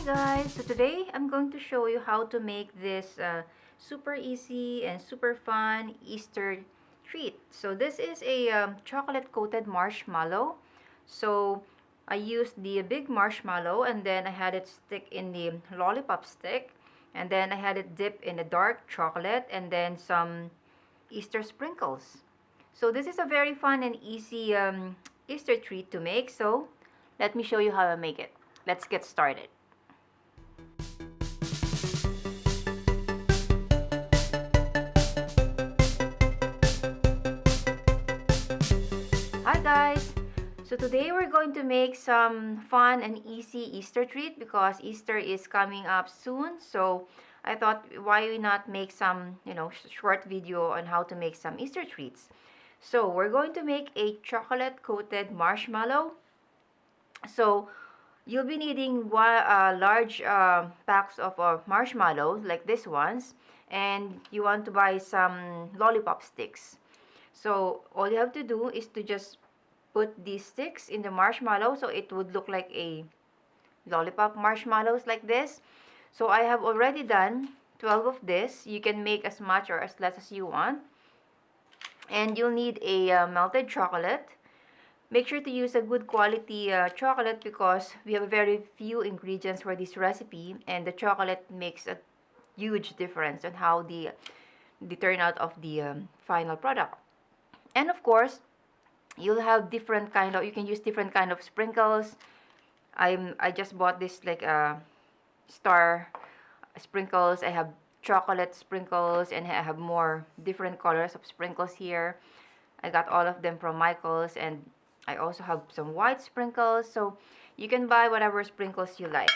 Guys, so today I'm going to show you how to make this super easy and super fun Easter treat. So this is a chocolate coated marshmallow. So I used the big marshmallow and then I had it stick in the lollipop stick, and then I had it dip in the dark chocolate and then some Easter sprinkles. So this is a very fun and easy Easter treat to make. So let me show you how I make it. Let's get started. Hi guys! So today we're going to make some fun and easy Easter treat because Easter is coming up soon. So I thought, why not make some, short video on how to make some Easter treats. So we're going to make a chocolate coated marshmallow. So you'll be needing large packs of marshmallows like this ones, and you want to buy some lollipop sticks. So all you have to do is to just put these sticks in the marshmallow so it would look like a lollipop marshmallows like this. So I have already done 12 of this. You can make as much or as less as you want. And you'll need a melted chocolate. Make sure to use a good quality chocolate because we have very few ingredients for this recipe, and the chocolate makes a huge difference on how the turnout of the final product. And of course, you'll have you can use different kind of sprinkles. I just bought this like star sprinkles. I have chocolate sprinkles, and I have more different colors of sprinkles here. I got all of them from Michael's, and I also have some white sprinkles. So you can buy whatever sprinkles you like.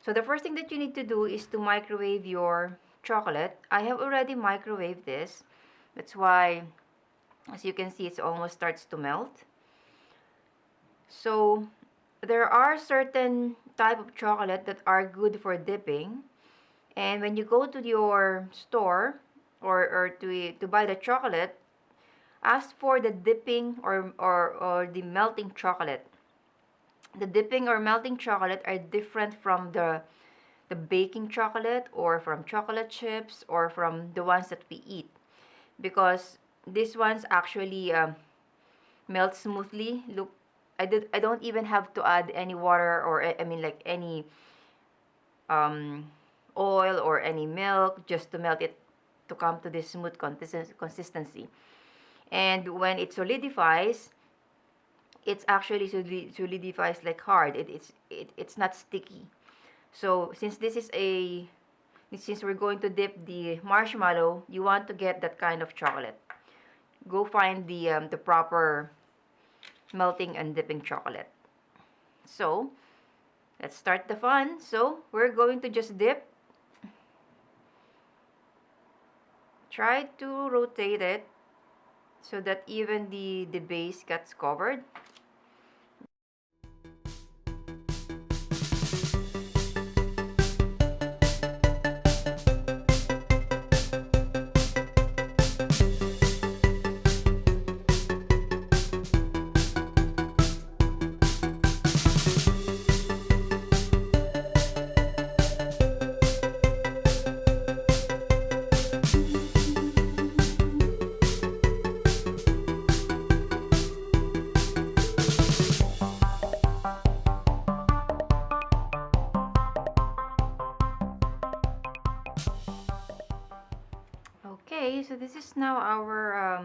So the first thing that you need to do is to microwave your chocolate. I have already microwaved this. That's why, as you can see, it almost starts to melt. So there are certain type of chocolate that are good for dipping. And when you go to your store or to buy the chocolate, ask for the dipping or the melting chocolate. The dipping or melting chocolate are different from the baking chocolate or from chocolate chips or from the ones that we eat, because these ones actually melt smoothly. Look, I don't even have to add any water or like any oil or any milk just to melt it to come to this smooth consistency. And when it solidifies, it's actually solidifies like hard. It's not sticky. So since we're going to dip the marshmallow, you want to get that kind of chocolate. Go find the proper melting and dipping chocolate. So let's start the fun. So we're going to just dip. Try to rotate it so that even the base gets covered. Okay, so this is now our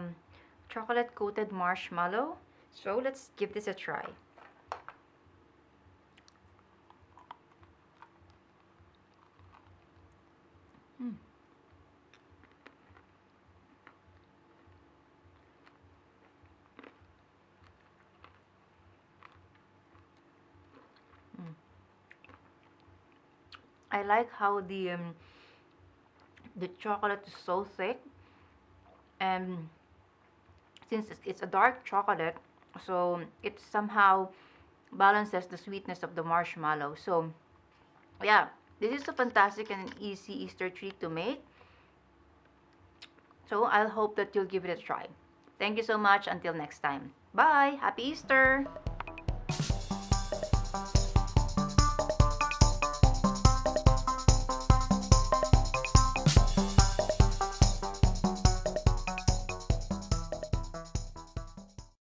chocolate coated marshmallow. So let's give this a try. I like how the chocolate is so thick, and since it's a dark chocolate, so it somehow balances the sweetness of the marshmallow. So yeah, this is a fantastic and easy Easter treat to make. So I'll hope that you'll give it a try. Thank you so much. Until next time. Bye. Happy Easter.